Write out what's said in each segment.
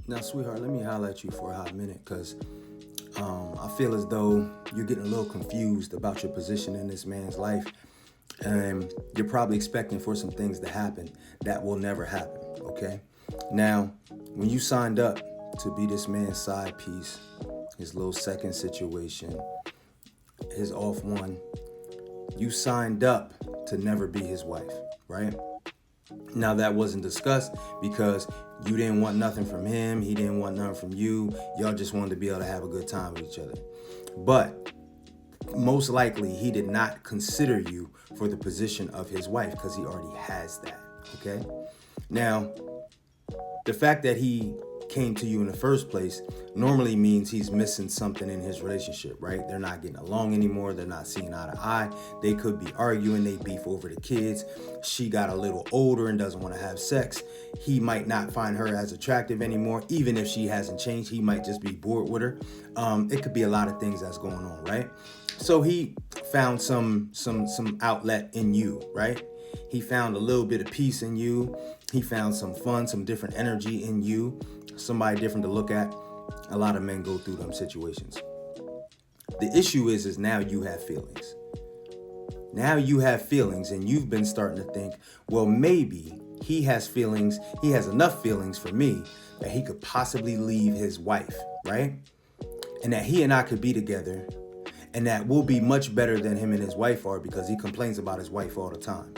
Now, sweetheart, let me holler at you for a hot minute because I feel as though you're getting a little confused about your position in this man's life. And you're probably expecting for some things to happen that will never happen, okay? Now, when you signed up to be this man's side piece, his little second situation, his off one, you signed up to never be his wife, right? Now that wasn't discussed because you didn't want nothing from him, he didn't want nothing from you. Y'all just wanted to be able to have a good time with each other. But most likely he did not consider you for the position of his wife because he already has that, okay? Now, the fact that he came to you in the first place normally means he's missing something in his relationship, right? They're not getting along anymore. They're not seeing eye to eye. They could be arguing. They beef over the kids. She got a little older and doesn't want to have sex. He might not find her as attractive anymore. Even if she hasn't changed, he might just be bored with her. It could be a lot of things that's going on, right? So he found some outlet in you, right? He found a little bit of peace in you. He found some fun, some different energy in you, somebody different to look at. A lot of men go through them situations. The issue is now you have feelings. Now you have feelings and you've been starting to think, well, maybe he has feelings, he has enough feelings for me that he could possibly leave his wife, right? And that he and I could be together and that we'll be much better than him and his wife are because he complains about his wife all the time.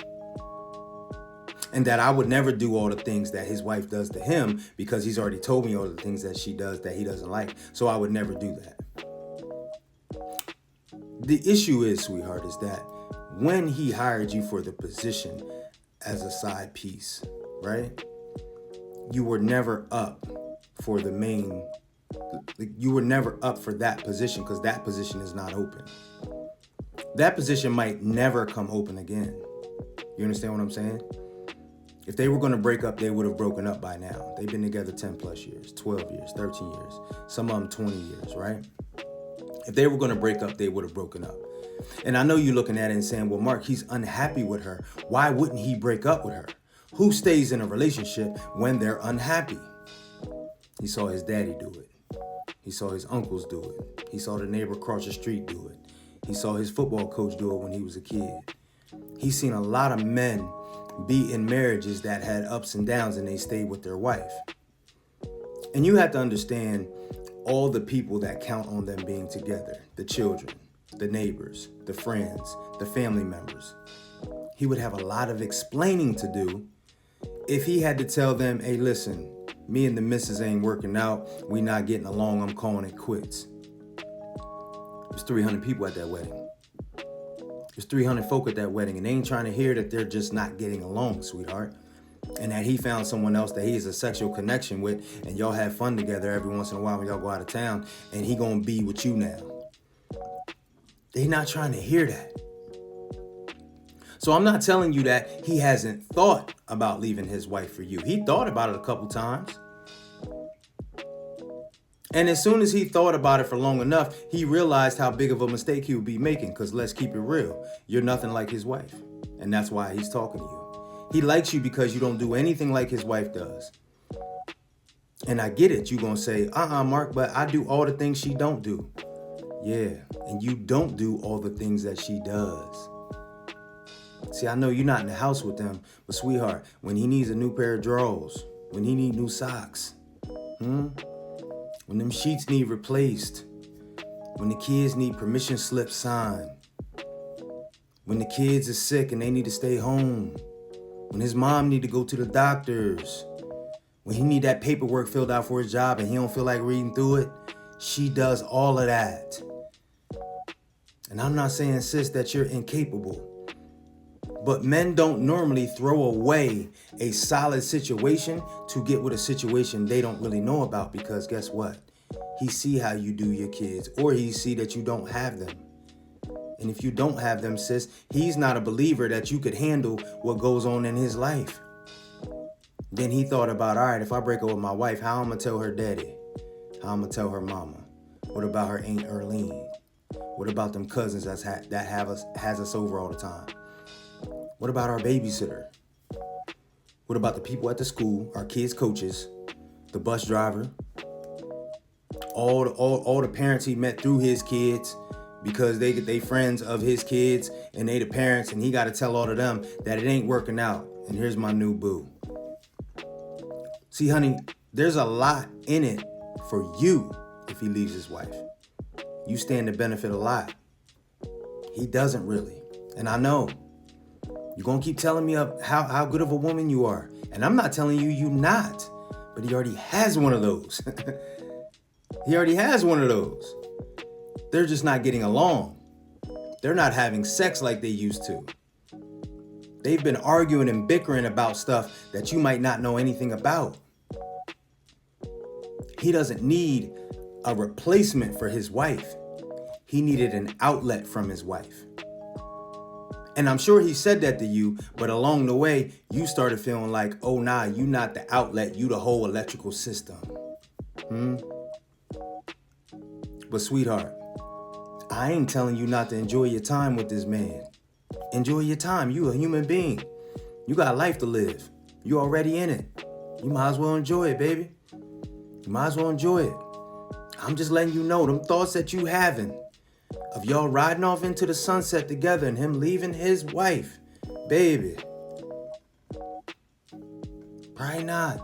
And that I would never do all the things that his wife does to him because he's already told me all the things that she does that he doesn't like. So I would never do that. The issue is, sweetheart, is that when he hired you for the position as a side piece, right? You were never up for the main, you were never up for that position because that position is not open. That position might never come open again. You understand what I'm saying? If they were going to break up, they would have broken up by now. They've been together 10 plus years, 12 years, 13 years, some of them 20 years, right? If they were going to break up, they would have broken up. And I know you're looking at it and saying, well, Mark, he's unhappy with her. Why wouldn't he break up with her? Who stays in a relationship when they're unhappy? He saw his daddy do it. He saw his uncles do it. He saw the neighbor across the street do it. He saw his football coach do it when he was a kid. He's seen a lot of men be in marriages that had ups and downs and they stayed with their wife. And you have to understand all the people that count on them being together, the children, the neighbors, the friends, the family members. He would have a lot of explaining to do if he had to tell them, hey, listen, me and the missus ain't working out. We not getting along. I'm calling it quits. There's 300 people at that wedding. There's 300 folk at that wedding, and they ain't trying to hear that they're just not getting along, sweetheart. And that he found someone else that he has a sexual connection with, and y'all have fun together every once in a while when y'all go out of town, and he gonna be with you now. They not trying to hear that. So I'm not telling you that he hasn't thought about leaving his wife for you. He thought about it a couple times. And as soon as he thought about it for long enough, he realized how big of a mistake he would be making. Because let's keep it real. You're nothing like his wife. And that's why he's talking to you. He likes you because you don't do anything like his wife does. And I get it. You're going to say, Mark, but I do all the things she don't do. Yeah. And you don't do all the things that she does. See, I know you're not in the house with them. But sweetheart, when he needs a new pair of drawers, when he needs new socks, when them sheets need replaced, when the kids need permission slips signed, when the kids are sick and they need to stay home, when his mom need to go to the doctors, when he need that paperwork filled out for his job and he don't feel like reading through it, she does all of that. And I'm not saying, sis, that you're incapable. But men don't normally throw away a solid situation to get with a situation they don't really know about because guess what? He see how you do your kids or he see that you don't have them. And if you don't have them, sis, he's not a believer that you could handle what goes on in his life. Then he thought about, all right, if I break up with my wife, how I'm going to tell her daddy? How I'm going to tell her mama? What about her Aunt Erlene? What about them cousins that has us over all the time? What about our babysitter? What about the people at the school, our kids' coaches, the bus driver, all the parents he met through his kids, because they friends of his kids and they the parents, and he got to tell all of them that it ain't working out. And here's my new boo. See, honey, there's a lot in it for you if he leaves his wife. You stand to benefit a lot. He doesn't really. And I know. You're going to keep telling me how good of a woman you are. And I'm not telling you you're not. But he already has one of those. He already has one of those. They're just not getting along. They're not having sex like they used to. They've been arguing and bickering about stuff that you might not know anything about. He doesn't need a replacement for his wife. He needed an outlet from his wife. And I'm sure he said that to you, but along the way, you started feeling like, oh, nah, you not the outlet, you the whole electrical system. But sweetheart, I ain't telling you not to enjoy your time with this man. Enjoy your time. You a human being. You got life to live. You already in it. You might as well enjoy it, baby. You might as well enjoy it. I'm just letting you know them thoughts that you having of y'all riding off into the sunset together and him leaving his wife. Baby. Probably not.